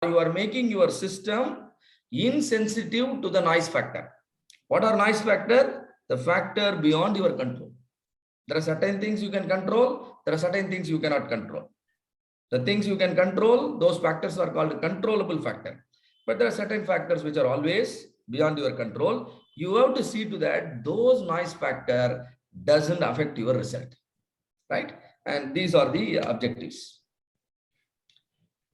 you are making your system insensitive to the noise factor. What are noise factor? The factor beyond your control. There are certain things you can control. There are certain things you cannot control. The things you can control, those factors are called controllable factor. But there are certain factors which are always beyond your control. You have to see to that those noise factor doesn't affect your result, right? And these are the objectives.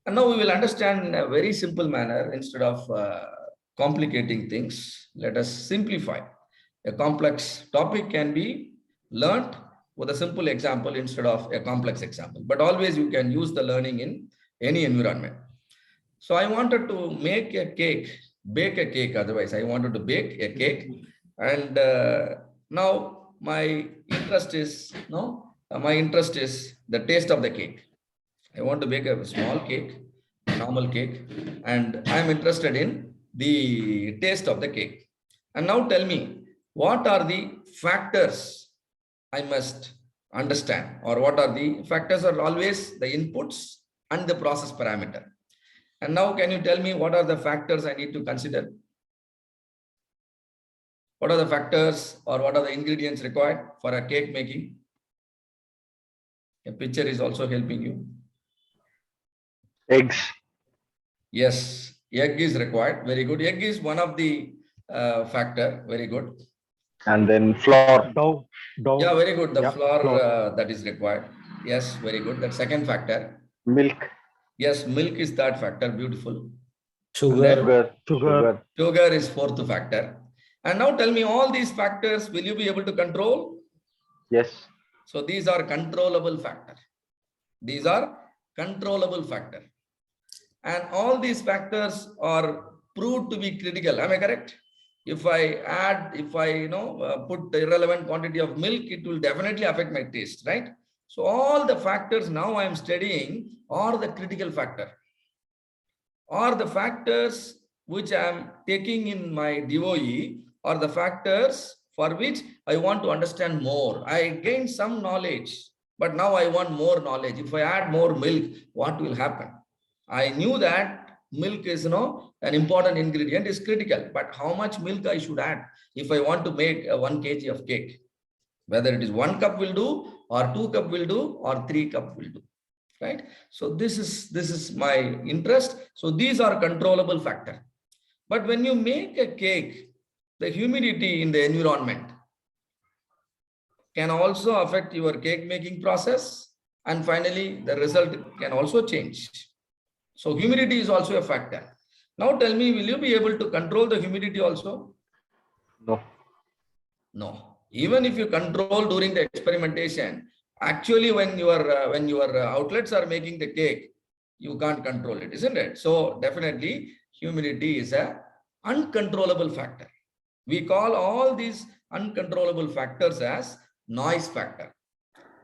And now we will understand in a very simple manner instead of complicating things. Let us simplify. A complex topic can be learned with a simple example instead of a complex example. But always you can use the learning in any environment. So I wanted to make a cake, bake a cake. Otherwise, I wanted to bake a cake. And now my interest is the taste of the cake. I want to bake a small cake, normal cake, and I'm interested in the taste of the cake. And now tell me, what are the factors I must understand, or what are the factors are always the inputs and the process parameter. And now can you tell me what are the factors I need to consider? What are the factors or what are the ingredients required for a cake making? A picture is also helping you. Eggs. Yes, egg is required. Very good. Egg is one of the factor. Very good. And then flour. Dough. Yeah, very good. The Yeah, flour that is required. Yes, very good. That second factor. Milk. Yes, milk is third factor. Beautiful. Sugar. Sugar is fourth factor. And now tell me all these factors, will you be able to control? Yes. So these are controllable factor. These are controllable factor. And all these factors are proved to be critical. Am I correct? If I put the irrelevant quantity of milk, it will definitely affect my taste, right? So all the factors now I am studying are the critical factor, or the factors which I am taking in my DOE, or the factors for which I want to understand more. I gained some knowledge, but now I want more knowledge. If I add more milk, what will happen? I knew that milk is an important ingredient, is critical, but how much milk I should add if I want to make 1 kg of cake? Whether it is 1 cup will do, or 2 cup will do, or 3 cup will do, right? So this is my interest. So these are controllable factor. But when you make a cake, the humidity in the environment can also affect your cake making process, and finally the result can also change. So humidity is also a factor. Now tell me, will you be able to control the humidity also? No. No. Even if you control during the experimentation, actually when your outlets are making the cake, you can't control it, isn't it? So definitely humidity is a uncontrollable factor. We call all these uncontrollable factors as noise factor.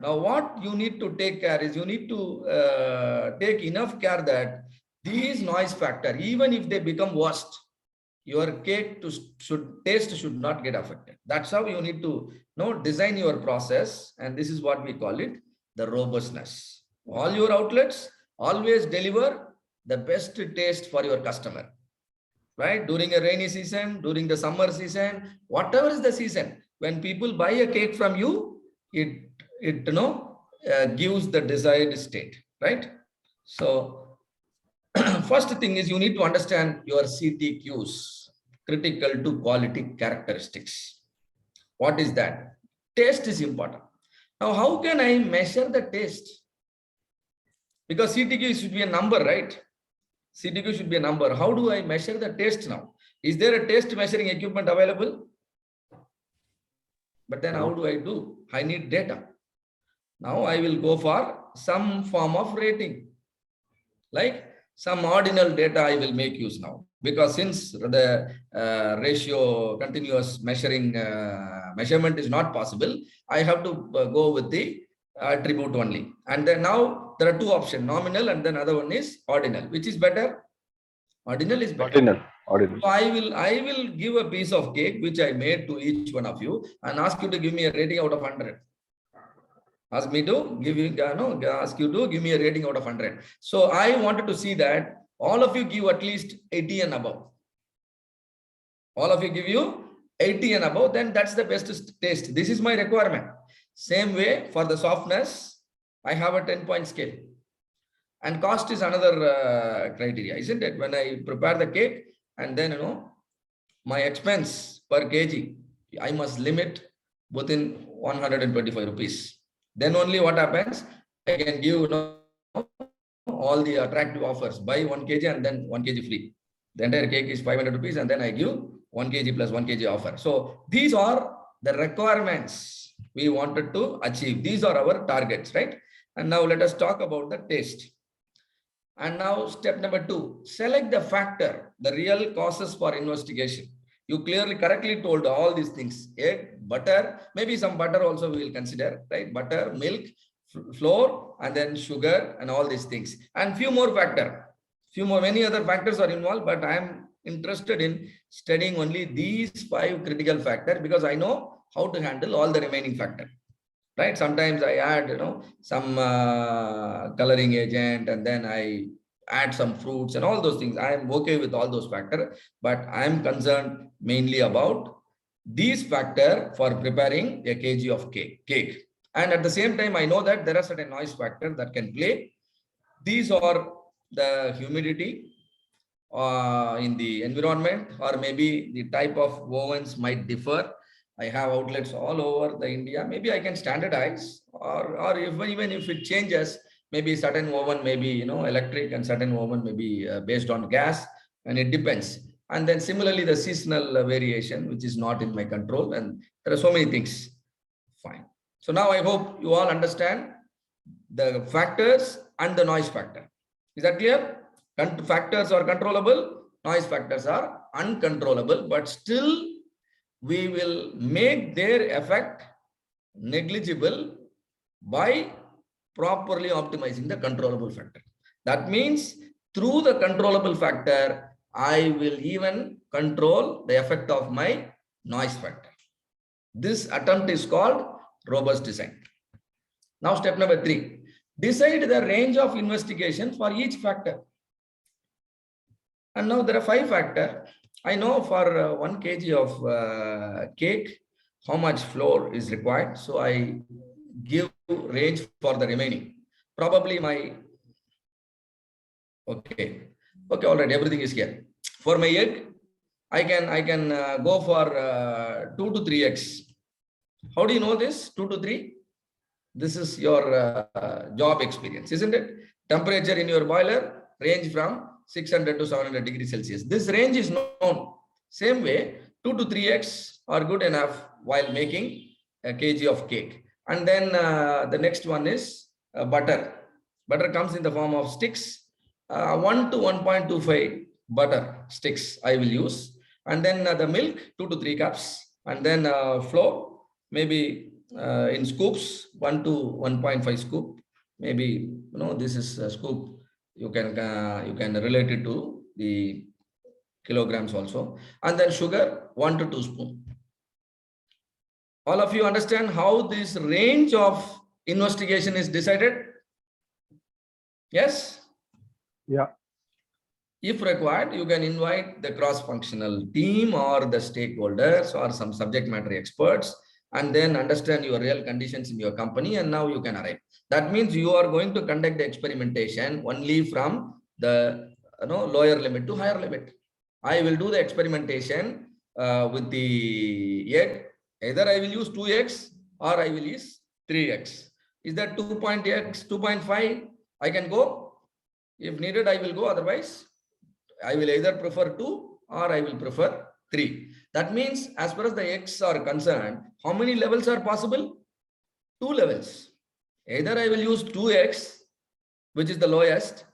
Now, what you need to take care is you need to take enough care that these noise factor, even if they become worst, your cake taste should not get affected. That's how you need to design your process, and this is what we call it, the robustness. All your outlets always deliver the best taste for your customer, right? During a rainy season, during the summer season, whatever is the season, when people buy a cake from you, it gives the desired state, right? So first thing is you need to understand your CTQs, critical to quality characteristics. What is that? Taste is important. Now, how can I measure the taste? Because CTQ should be a number, right? CTQ should be a number. How do I measure the taste now? Is there a taste measuring equipment available? But then how do I do? I need data. Now I will go for some form of rating, like some ordinal data I will make use now, because since the ratio continuous measurement is not possible, I have to go with the attribute only. And then now there are two options, nominal and then other one is ordinal. Which is better? Ordinal is better. Ordinal. So I will give a piece of cake which I made to each one of you and ask you to give me a rating out of 100. Ask you to give me a rating out of 100. So I wanted to see that all of you give at least 80 and above. All of you give you 80 and above, then that's the best taste. This is my requirement. Same way for the softness, I have a 10-point scale. And cost is another criteria, isn't it? When I prepare the cake and then, my expense per kg, I must limit within 125 rupees. Then only what happens, I can give all the attractive offers. Buy 1 kg and then 1 kg free. The entire cake is 500 rupees and then I give 1 kg plus 1 kg offer. So these are the requirements we wanted to achieve. These are our targets, right? And now let us talk about the taste. And now step number 2, select the factor, the real causes for investigation. You correctly told all these things. Egg, butter, maybe some butter also we will consider, right? Butter, milk, flour, and then sugar and all these things. And few more factors. Many other factors are involved, but I am interested in studying only these 5 critical factors because I know how to handle all the remaining factors. Right? Sometimes I add, some coloring agent and then I add some fruits and all those things. I am okay with all those factors, but I am concerned mainly about these factors for preparing a kg of cake. And at the same time, I know that there are certain noise factors that can play. These are the humidity in the environment, or maybe the type of ovens might differ. I have outlets all over the India. Maybe I can standardize, or even if it changes, maybe certain oven may be electric and certain oven may be based on gas, and it depends. And then similarly, the seasonal variation, which is not in my control, and there are so many things. Fine. So now I hope you all understand the factors and the noise factor. Is that clear? Factors are controllable, noise factors are uncontrollable, but still we will make their effect negligible by properly optimizing the controllable factor. That means through the controllable factor, I will even control the effect of my noise factor. This attempt is called robust design. Now step number 3, decide the range of investigation for each factor. And now there are 5 factors. I know for 1 kg of cake, how much flour is required. So I give range for the remaining. Probably my, okay, all right, everything is here. For my egg, I can go for 2 to 3 eggs. How do you know this? 2 to 3? This is your job experience, isn't it? Temperature in your boiler range from 600 to 700 degrees Celsius. This range is known. Same way, 2 to 3 eggs are good enough while making a kg of cake. And then the next one is butter. Butter comes in the form of sticks. 1 to 1.25 butter sticks I will use. And then the milk, 2 to 3 cups. And then flour, maybe in scoops, 1 to 1.5 scoop. Maybe, this is a scoop. You can relate it to the kilograms also. And then sugar, 1 to 2 spoons. All of you understand how this range of investigation is decided? Yes? Yeah. If required, you can invite the cross-functional team or the stakeholders or some subject matter experts and then understand your real conditions in your company, and now you can arrive. That means you are going to conduct the experimentation only from the lower limit to higher limit. I will do the experimentation with the egg. Either I will use 2 eggs or I will use 3 eggs. Is that 2.x, 2.5? I can go. If needed, I will go. Otherwise, I will either prefer 2 or I will prefer 3. That means as far as the eggs are concerned, how many levels are possible? 2 levels. Either I will use 2 eggs, which is the lowest,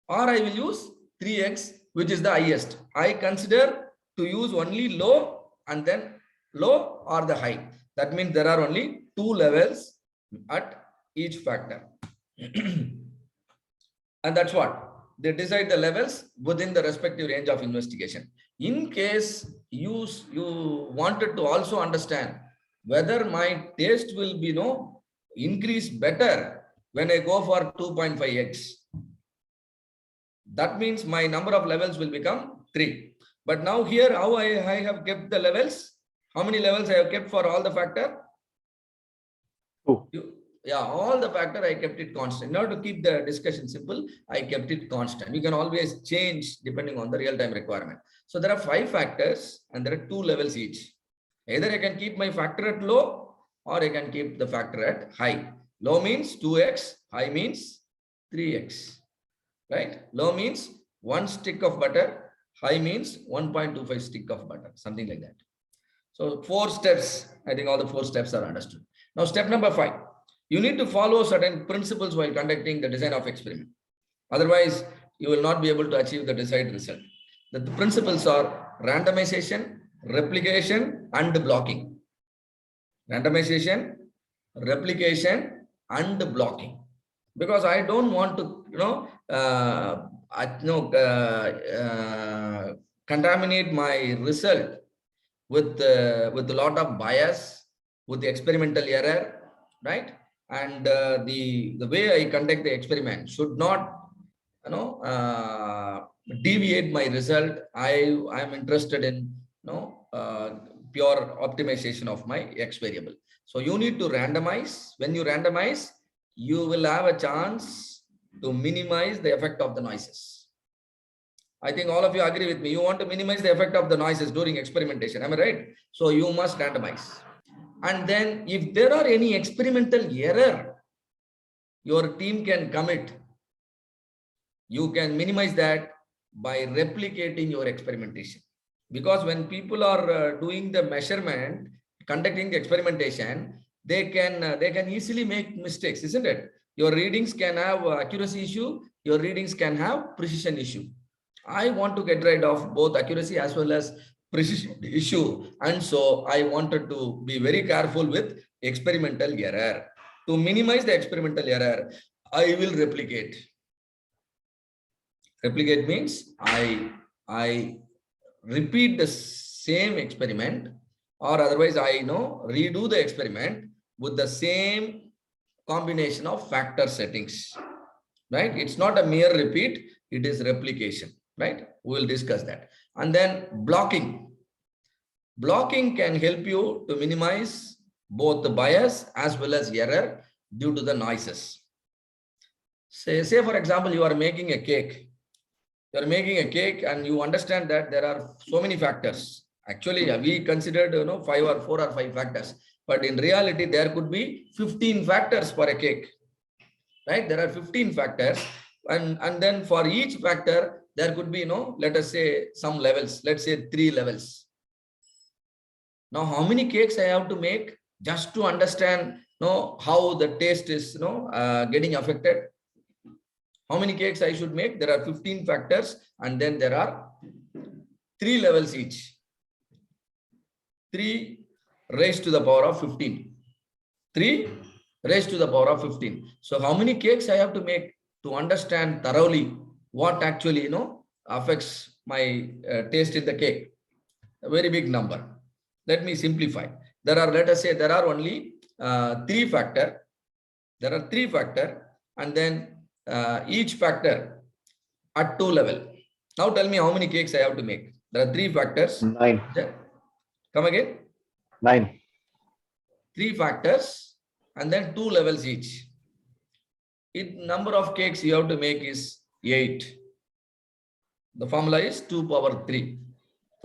or I will use 3 eggs, which is the highest. I consider to use only low and then low or the high. That means there are only 2 levels at each factor. And that's what they decide the levels within the respective range of investigation. In case you wanted to also understand whether my taste will be increase better when I go for 2.5x, That means my number of levels will become 3. But now here, how I have kept the levels? How many levels I have kept for all the factor? 2. Yeah, all the factor I kept it constant. In order to keep the discussion simple, I kept it constant. You can always change depending on the real-time requirement. So there are 5 factors and there are 2 levels each. Either I can keep my factor at low or I can keep the factor at high. Low means 2x, high means 3x. Right? Low means 1 stick of butter, high means 1.25 stick of butter, something like that. So 4 steps, I think all the 4 steps are understood. Now step number 5, you need to follow certain principles while conducting the design of experiment. Otherwise, you will not be able to achieve the desired result. The principles are randomization, replication, and blocking. Randomization, replication, and blocking. Because I don't want to, contaminate my result with a lot of bias, with the experimental error, right? And the way I conduct the experiment should not, deviate my result. I am interested in, pure optimization of my X variable. So you need to randomize. When you randomize, you will have a chance to minimize the effect of the noises. I think all of you agree with me. You want to minimize the effect of the noises during experimentation. Am I right? So you must randomize. And then if there are any experimental error your team can commit, you can minimize that by replicating your experimentation. Because when people are doing the measurement, conducting the experimentation, they can easily make mistakes, isn't it? Your readings can have accuracy issue, your readings can have precision issue. I want to get rid of both accuracy as well as precision issue, and so I wanted to be very careful with experimental error. To minimize the experimental error, I will replicate. Replicate means I repeat the same experiment, or otherwise I redo the experiment with the same combination of factor settings, right? It's not a mere repeat, it is replication, right? We will discuss that. And then blocking. Blocking can help you to minimize both the bias as well as error due to the noises. Say for example, you are making a cake. You are making a cake and you understand that there are so many factors. Actually, we considered 4 or 5 factors, but in reality, there could be 15 factors for a cake, right? There are 15 factors, and then for each factor, there could be, let us say some levels, let's say 3 levels. Now, how many cakes I have to make just to understand, how the taste is, getting affected? How many cakes I should make? There are 15 factors, and then there are 3 levels each. 3 raised to the power of 15. 3 raised to the power of 15. So how many cakes I have to make to understand thoroughly what actually, affects my taste in the cake? A very big number. Let me simplify. There are, let us say, there are only 3 factor. There are 3 factor, and then each factor at 2 level. Now tell me how many cakes I have to make. There are 3 factors. 9. Come again. 9. 3 factors and then 2 levels each. Number of cakes you have to make is 8. The formula is 2 power 3.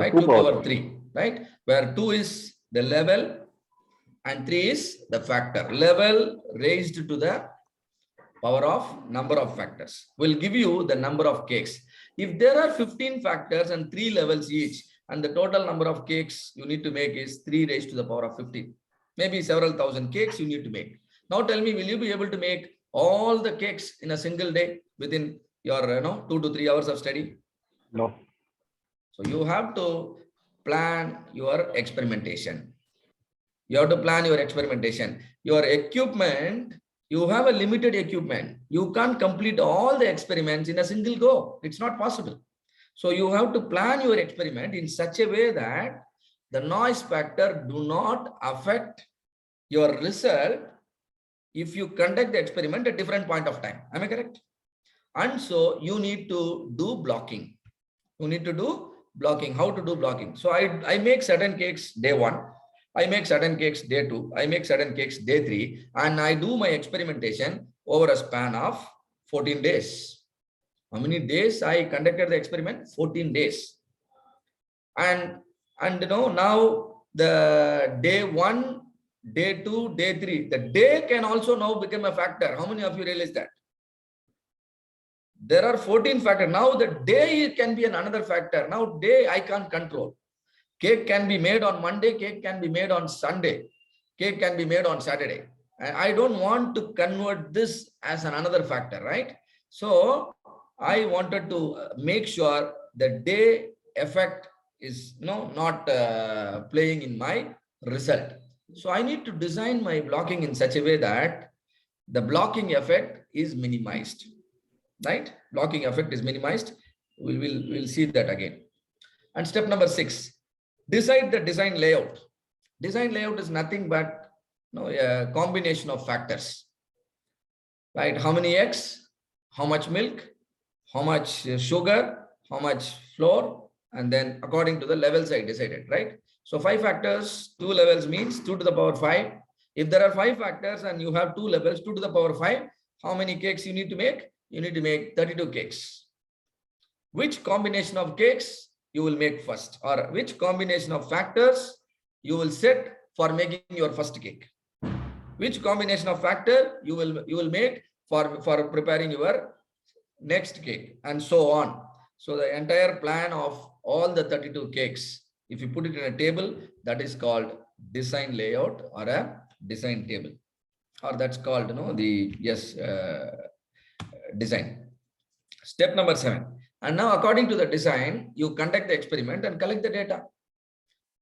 Right? 2 power 3. Right? Where 2 is the level and 3 is the factor. Level raised to the power of number of factors will give you the number of cakes. If there are 15 factors and 3 levels each, and the total number of cakes you need to make is 3 raised to the power of 15. Maybe several thousand cakes you need to make. Now tell me, will you be able to make all the cakes in a single day within your 2 to 3 hours of study? No. So you have to plan your experimentation. You have to plan your experimentation. Your equipment, you have a limited equipment. You can't complete all the experiments in a single go. It's not possible. So you have to plan your experiment in such a way that the noise factor do not affect your result if you conduct the experiment at different point of time. Am I correct? And so you need to do blocking. You need to do blocking. How to do blocking? So I make certain cakes day 1. I make certain cakes day 2. I make certain cakes day 3. And I do my experimentation over a span of 14 days. How many days I conducted the experiment? 14 days. And now the day 1, day 2, day 3, the day can also now become a factor. How many of you realize that? There are 14 factors. Now the day can be another factor. Now day I can't control. Cake can be made on Monday, cake can be made on Sunday, cake can be made on Saturday. And I don't want to convert this as another factor, right? So I wanted to make sure the day effect is not playing in my result. So I need to design my blocking in such a way that the blocking effect is minimized, right? Blocking effect is minimized. We'll see that again. And step number 6, decide the design layout. Design layout is nothing but a combination of factors, right? How many eggs, how much milk, how much sugar, how much flour, and then according to the levels I decided, right? So 5 factors, 2 levels means 2 to the power 5. If there are 5 factors and you have 2 levels, 2 to the power 5, how many cakes you need to make? You need to make 32 cakes. Which combination of cakes you will make first, or which combination of factors you will set for making your first cake? Which combination of factor you will make for preparing your next cake, and so on. So the entire plan of all the 32 cakes, if you put it in a table, that is called design layout or a design table, or that's called design. Step number 7. And now according to the design, you conduct the experiment and collect the data.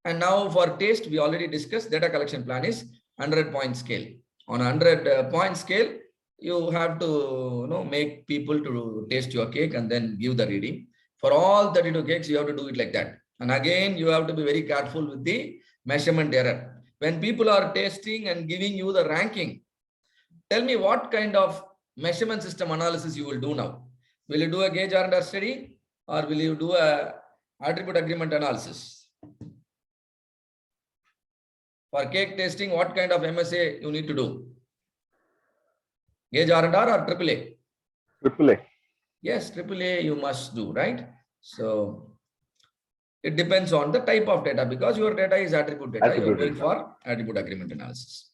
And now for taste, we already discussed data collection plan is 100-point scale. On a 100-point scale, you have to make people to taste your cake and then give the reading. For all 32 cakes, you have to do it like that. And again, you have to be very careful with the measurement error. When people are tasting and giving you the ranking, tell me what kind of measurement system analysis you will do now. Will you do a gauge R&R study, or will you do a attribute agreement analysis? For cake tasting, what kind of MSA you need to do? Gauge R&R or AAA? AAA. Yes, AAA you must do, right? So it depends on the type of data, because your data is attribute data. You are going for attribute agreement analysis.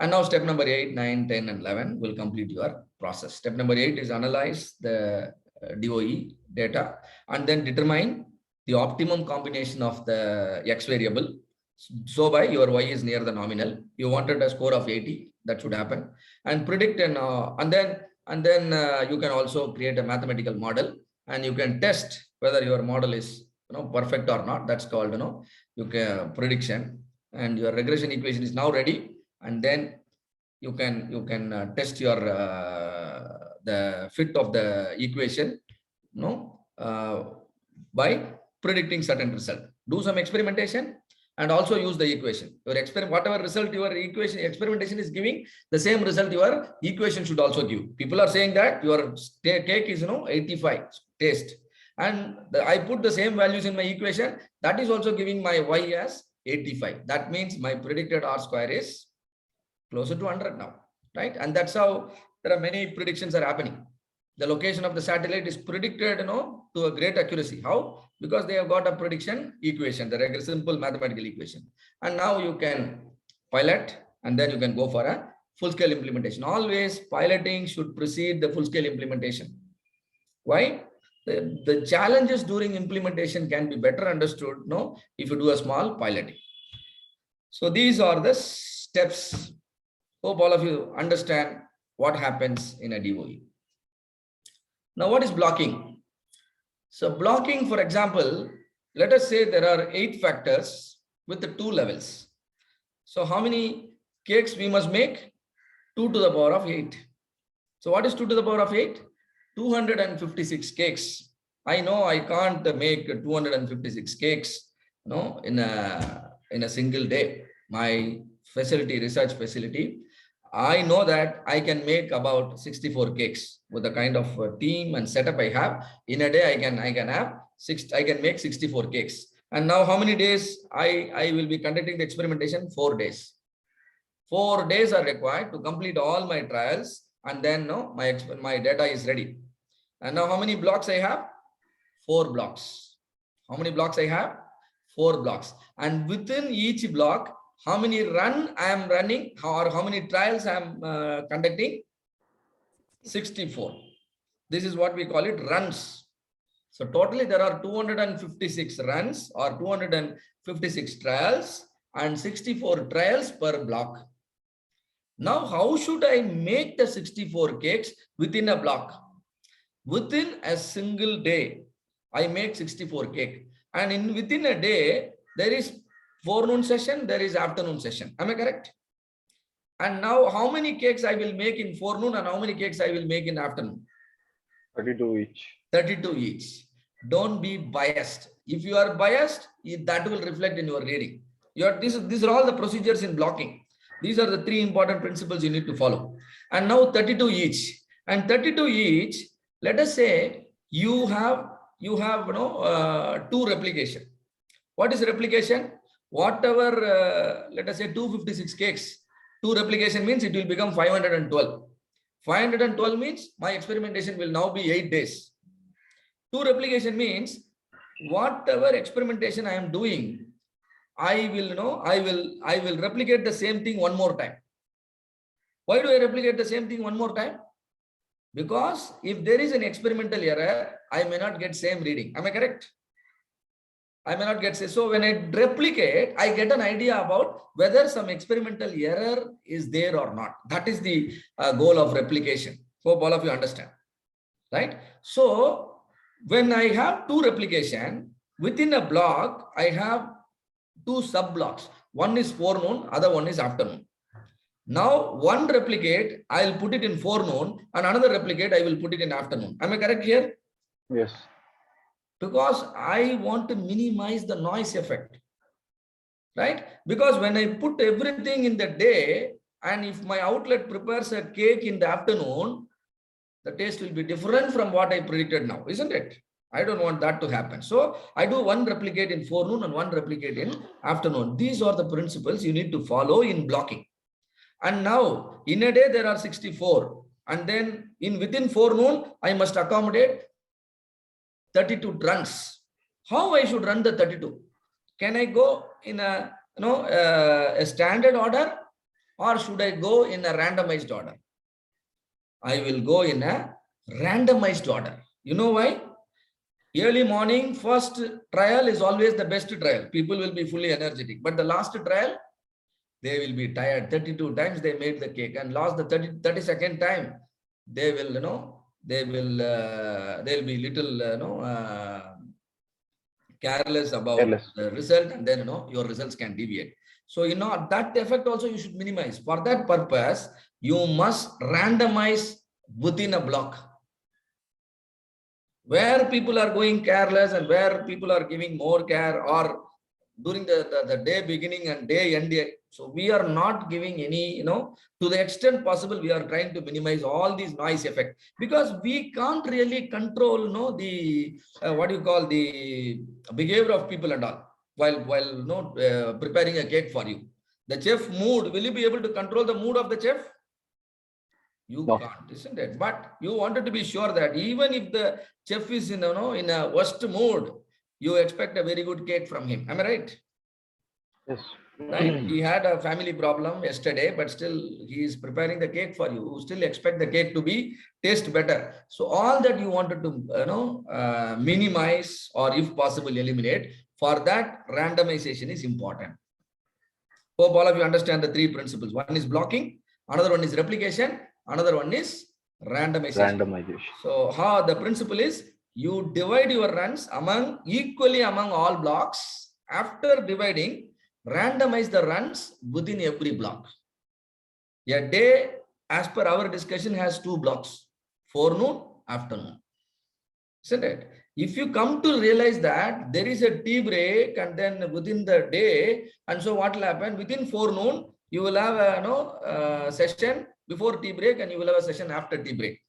And now step number 8, 9, 10, and 11 will complete your process. Step number 8 is analyze the DOE data and then determine the optimum combination of the X variable. So by your Y is near the nominal. You wanted a score of 80, that should happen. And predict and then you can also create a mathematical model, and you can test whether your model is perfect or not. That's called you can prediction, and your regression equation is now ready. And then you can test your the fit of the equation by predicting certain result. Do some experimentation and also use the equation. Your whatever result your experimentation is giving, the same result your equation should also give. People are saying that your cake is 85 taste, and I put the same values in my equation, that is also giving my Y as 85. That means my predicted R square is closer to 100 now, right? And that's how there are many predictions are happening. The location of the satellite is predicted, to a great accuracy. How? Because they have got a prediction equation, the simple mathematical equation. And now you can pilot, and then you can go for a full-scale implementation. Always piloting should precede the full-scale implementation. Why? The challenges during implementation can be better understood, if you do a small piloting. So these are the steps. Hope all of you understand what happens in a DOE. Now, what is blocking? So blocking, for example, let us say there are 8 factors with the 2 levels. So how many cakes we must make? 2 to the power of 8. So what is 2 to the power of 8? 256 cakes. I know I can't make 256 cakes in a single day. My facility, research facility, I know that I can make about 64 cakes with the kind of team and setup I have. In a day, I can have I can make 64 cakes. And now how many days I will be conducting the experimentation? 4 days. 4 days are required to complete all my trials, and then no, my data is ready. And now how many blocks I have? 4 blocks. How many blocks I have? 4 blocks. And within each block, how many run I am running, or how many trials I am conducting? 64. This is what we call it runs. So totally there are 256 runs or 256 trials and 64 trials per block. Now, how should I make the 64 cakes within a block? Within a single day, I make 64 cake. And within a day, there is forenoon session, there is afternoon session. Am I correct? And now how many cakes I will make in forenoon and how many cakes I will make in afternoon? 32 each. 32 each. Don't be biased. If you are biased, that will reflect in your reading. These are all the procedures in blocking. These are the 3 important principles you need to follow. And now 32 each. And 32 each, let us say you have 2 replication. What is replication? Whatever, let us say 256 cakes, 2 replication means it will become 512. 512 means my experimentation will now be 8 days. 2 replication means whatever experimentation I am doing, I will replicate the same thing one more time. Why do I replicate the same thing one more time? Because if there is an experimental error, I may not get same reading. Am I correct? I may not get say. So when I replicate, I get an idea about whether some experimental error is there or not. That is the goal of replication. Hope all of you understand, right? So when I have 2 replication within a block, I have 2 sub blocks. One is forenoon, other one is afternoon. Now one replicate, I'll put it in forenoon, and another replicate, I will put it in afternoon. Am I correct here? Yes. Because I want to minimize the noise effect, right? Because when I put everything in the day, and if my outlet prepares a cake in the afternoon, the taste will be different from what I predicted now, isn't it? I don't want that to happen. So I do 1 replicate in forenoon and 1 replicate in afternoon. These are the principles you need to follow in blocking. And now in a day, there are 64. And then within forenoon, I must accommodate 32 runs. How I should run the 32? Can I go in a standard order, or should I go in a randomized order? I will go in a randomized order. You know why? Early morning, first trial is always the best trial. People will be fully energetic. But the last trial, they will be tired. 32 times they made the cake, and lost the 32nd time, they will, they'll be little, careless about the result, and then, your results can deviate. So, that effect also you should minimize. For that purpose, you must randomize within a block. Where people are going careless and where people are giving more care, or during the day beginning and day end. So we are not giving any, to the extent possible, we are trying to minimize all these noise effect, because we can't really control, the the behavior of people and all while preparing a cake for you. The chef mood, will you be able to control the mood of the chef? You can't, isn't it? But you wanted to be sure that even if the chef is in a worst mood, you expect a very good cake from him. Am I right? Yes. Right? He had a family problem yesterday, but still he is preparing the cake for you. You still expect the cake to taste better. So all that you wanted to minimize, or if possible eliminate, for that randomization is important. Hope all of you understand the 3 principles. One is blocking, another one is replication, another one is randomization. So how the principle is, you divide your runs equally among all blocks. After dividing, randomize the runs within every block. A day, as per our discussion, has 2 blocks, forenoon, afternoon. Isn't it? If you come to realize that there is a tea break and then within the day, and so what will happen? Within forenoon, You will have a session before tea break and you will have a session after tea break.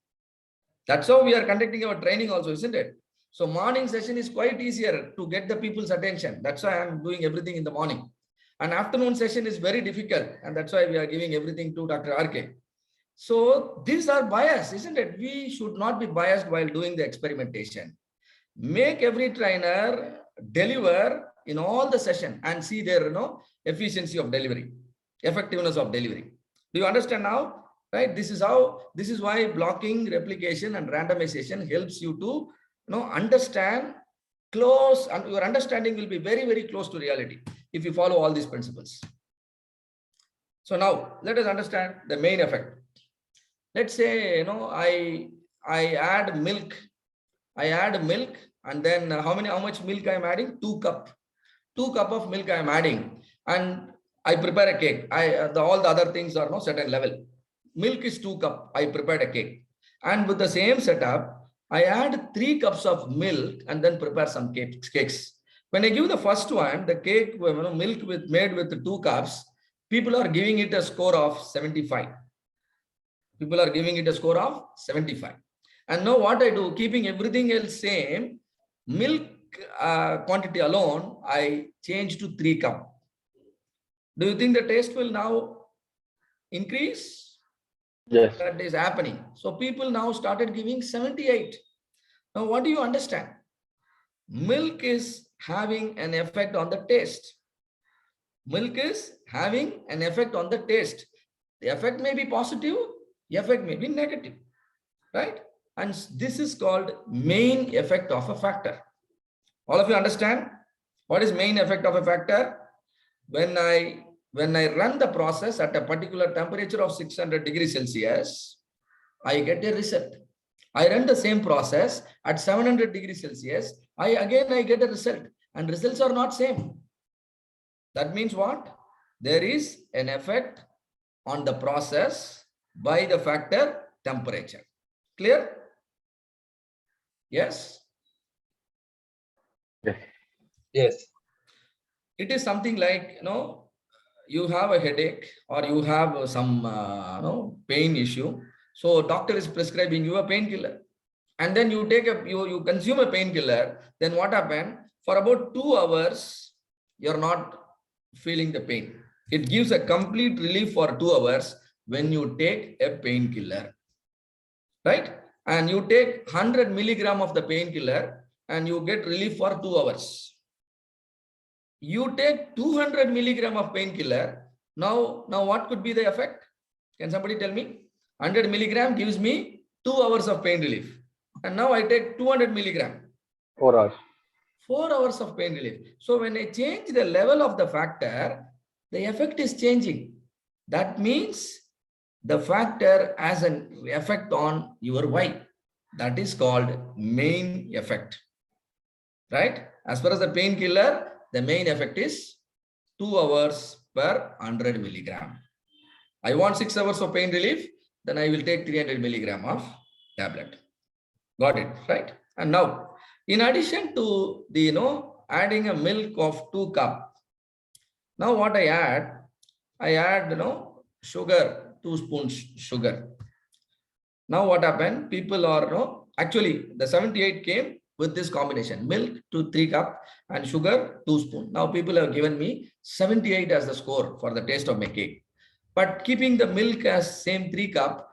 That's how we are conducting our training also, isn't it? So morning session is quite easier to get the people's attention. That's why I'm doing everything in the morning. And afternoon session is very difficult. And that's why we are giving everything to Dr. RK. So these are biased, isn't it? We should not be biased while doing the experimentation. Make every trainer deliver in all the session and see their efficiency of delivery, effectiveness of delivery. Do you understand now? Right? This is why blocking, replication, and randomization helps you to understand close, and your understanding will be very, very close to reality if you follow all these principles. So now let us understand the main effect. Let's say I add milk. I add milk, and then how much milk I am adding? 2 cup. 2 cup of milk I am adding, and I prepare a cake. All the other things are certain level. Milk is 2 cup. I prepared a cake, and with the same setup, I add 3 cups of milk and then prepare some cakes. When I give the first one, the cake, milk made with 2 cups, people are giving it a score of 75. People are giving it a score of 75. And now what I do, keeping everything else same, milk quantity alone, I change to 3 cup. Do you think the taste will now increase? Yes. That is happening. So people now started giving 78. Now what do you understand? Milk is having an effect on the taste. Milk is having an effect on the taste. The effect may be positive, the effect may be negative, right? And this is called main effect of a factor. All of you understand what is main effect of a factor? When I run the process at a particular temperature of 600 degrees Celsius, I get a result. I run the same process at 700 degrees Celsius, I get a result, and results are not same. That means what? There is an effect on the process by the factor temperature. Clear? Yes? Yes. Yes. It is something like, you have a headache or you have some pain issue. So doctor is prescribing you a painkiller. And then you you consume a painkiller. Then what happened? For about 2 hours, you're not feeling the pain. It gives a complete relief for 2 hours when you take a painkiller, right? And you take 100 milligram of the painkiller and you get relief for 2 hours. You take 200 milligram of painkiller. Now what could be the effect? Can somebody tell me? 100 milligram gives me 2 hours of pain relief. And now I take 200 milligram. 4 hours. 4 hours of pain relief. So when I change the level of the factor, the effect is changing. That means the factor has an effect on your Y. That is called main effect, right? As far as the painkiller, the main effect is 2 hours per 100 milligram. I want 6 hours of pain relief, then I will take 300 milligram of tablet. Got it, right? And now, in addition to the, adding a milk of 2 cup, now what I add, sugar, 2 spoons sugar. Now what happened? People are, actually the 78 came with this combination, milk to 3 cup and sugar 2 spoon. Now people have given me 78 as the score for the taste of my cake. But keeping the milk as same 3 cup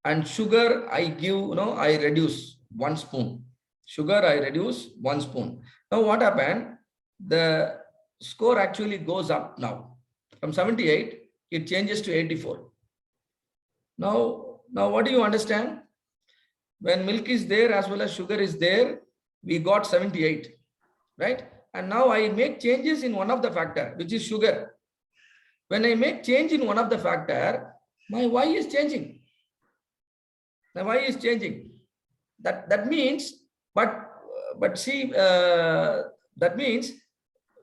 and sugar, I give, I reduce 1 spoon. Sugar, I reduce 1 spoon. Now what happened? The score actually goes up now. From 78, it changes to 84. Now what do you understand? When milk is there as well as sugar is there, we got 78, right? And now I make changes in one of the factor, which is sugar. When I make change in one of the factor, my Y is changing. The Y is changing. That means, but see, that means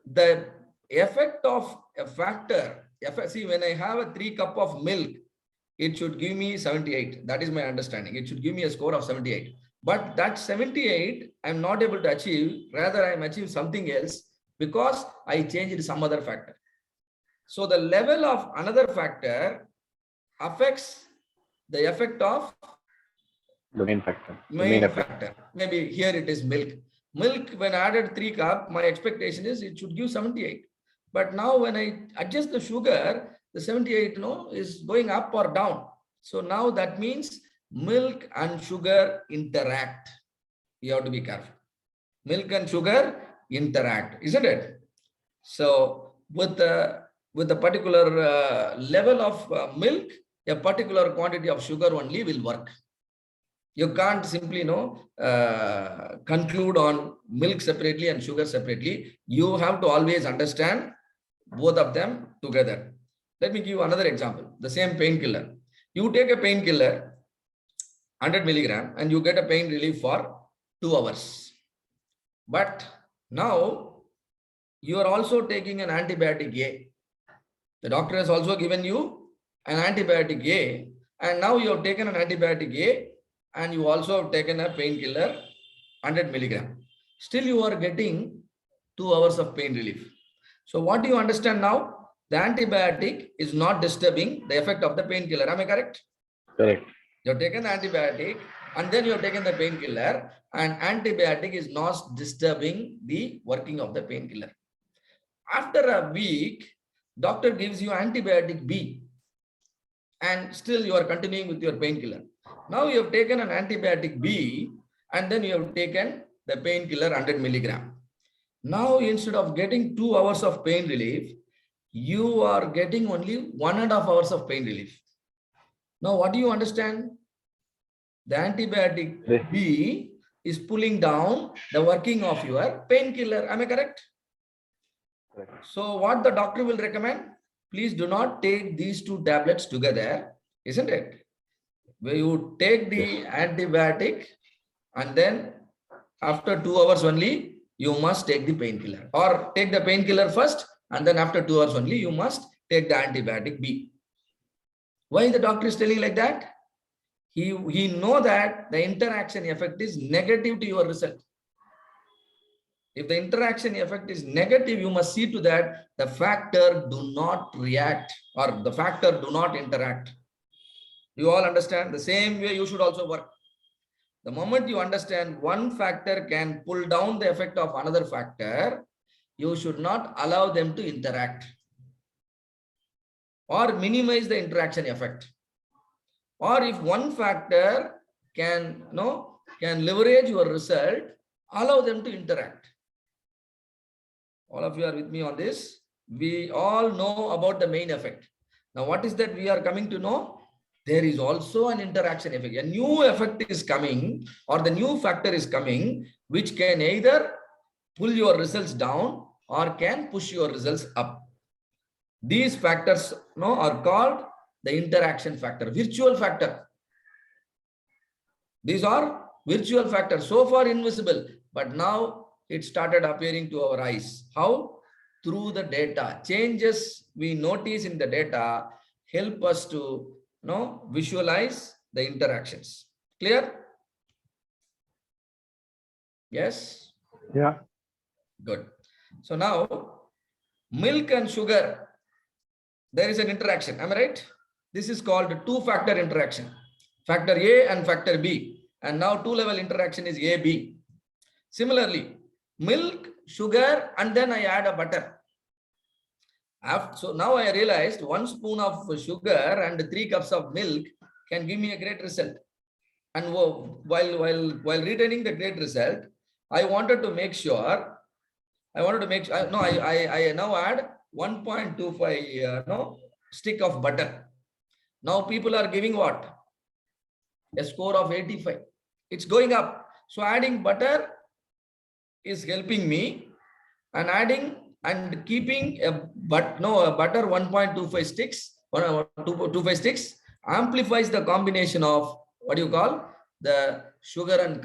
the effect of a factor. See, when I have a 3 cup of milk, it should give me 78. That is my understanding. It should give me a score of 78. But that 78, I'm not able to achieve. Rather, I'm achieving something else because I changed some other factor. So the level of another factor affects the effect of The main factor. The main effect. factor. Maybe here it is milk. Milk, when added 3 cup, my expectation is it should give 78. But now when I adjust the sugar, the 78 is going up or down. So now that means milk and sugar interact. You have to be careful. Milk and sugar interact, isn't it? So with the particular level of milk, a particular quantity of sugar only will work. You can't simply conclude on milk separately and sugar separately. You have to always understand both of them together. Let me give you another example. The same painkiller. You take a painkiller, 100 milligram, and you get a pain relief for 2 hours. But now you are also taking an antibiotic A. The doctor has also given you an antibiotic A, and now you have taken an antibiotic A, and you also have taken a painkiller 100 milligram. Still you are getting 2 hours of pain relief. So what do you understand now? The antibiotic is not disturbing the effect of the painkiller. Am I correct? Correct. You have taken the antibiotic and then you have taken the painkiller, and antibiotic is not disturbing the working of the painkiller. After a week, doctor gives you antibiotic B, and still you are continuing with your painkiller. Now you have taken an antibiotic B and then you have taken the painkiller 100 milligram. Now instead of getting 2 hours of pain relief, you are getting only 1.5 hours of pain relief. Now what do you understand? The antibiotic B is pulling down the working of your painkiller. Am I correct? Correct. So what the doctor will recommend? Please do not take these 2 tablets together, isn't it? Where you take the antibiotic and then after 2 hours only, you must take the painkiller, or take the painkiller first and then after 2 hours only, you must take the antibiotic B. Why the doctor is telling like that? He know that the interaction effect is negative to your result. If the interaction effect is negative, you must see to that the factor do not react or the factor do not interact. You all understand? The same way you should also work. The moment you understand one factor can pull down the effect of another factor, you should not allow them to interact or minimize the interaction effect. Or if one factor can leverage your result, allow them to interact. All of you are with me on this. We all know about the main effect. Now, what is that we are coming to know? There is also an interaction effect. A new effect is coming, or the new factor is coming, which can either pull your results down or can push your results up. These factors are called the interaction factor, virtual factor. These are virtual factors, so far invisible, but now it started appearing to our eyes. How? Through the data. Changes we notice in the data help us to visualize the interactions. Clear? Yes? Yeah. Good. So now, milk and sugar, there is an interaction. Am I right? This is called 2-factor interaction. Factor A and factor B. And now 2-level interaction is AB. Similarly, milk, sugar, and then I add a butter. So now I realized 1 spoon of sugar and 3 cups of milk can give me a great result. And while retaining the great result, I wanted to make sure. I now add 1.25 stick of butter. Now people are giving what? A score of 85. It's going up. So adding butter is helping me, and adding and keeping a butter 1.25 sticks, 1.25 sticks amplifies the combination of what you call the sugar and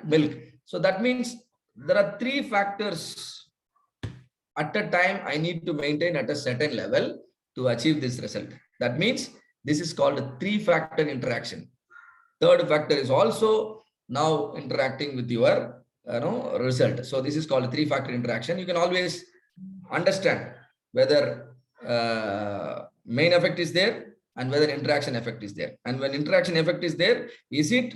milk. So that means there are 3 factors at a time I need to maintain at a certain level to achieve this result. That means this is called a 3-factor interaction. 3rd factor is also now interacting with your result. So this is called a 3-factor interaction. You can always understand whether main effect is there and whether interaction effect is there. And when interaction effect is there, is it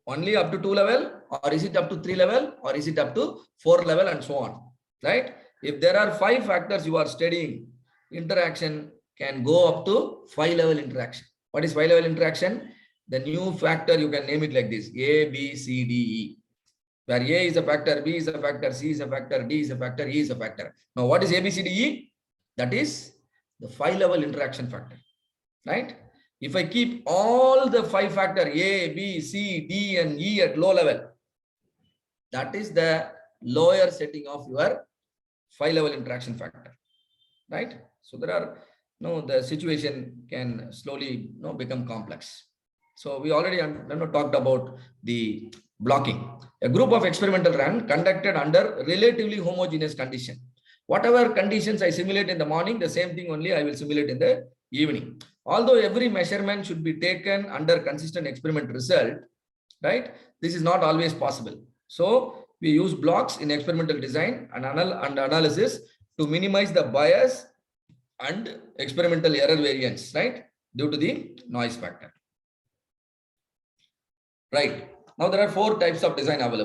only up to 2 level, or is it up to 3 level, or is it up to 4 level, and so on, right? If there are 5 factors you are studying, interaction can go up to 5 level interaction. What is 5 level interaction? The new factor, you can name it like this: A, B, C, D, E. Where A is a factor, B is a factor, C is a factor, D is a factor, E is a factor. Now, what is A, B, C, D, E? That is the 5 level interaction factor, right? If I keep all the 5 factor A, B, C, D, and E at low level, that is the lower setting of your 5 level interaction factor, right? So there are, the situation can slowly become complex. So we already talked about the blocking. A group of experimental run conducted under relatively homogeneous condition. Whatever conditions I simulate in the morning, the same thing only I will simulate in the evening. Although every measurement should be taken under consistent experiment result, right? This is not always possible. So we use blocks in experimental design and analysis to minimize the bias and experimental error variance, right? Due to the noise factor. Right. Now there are 4 types of design available.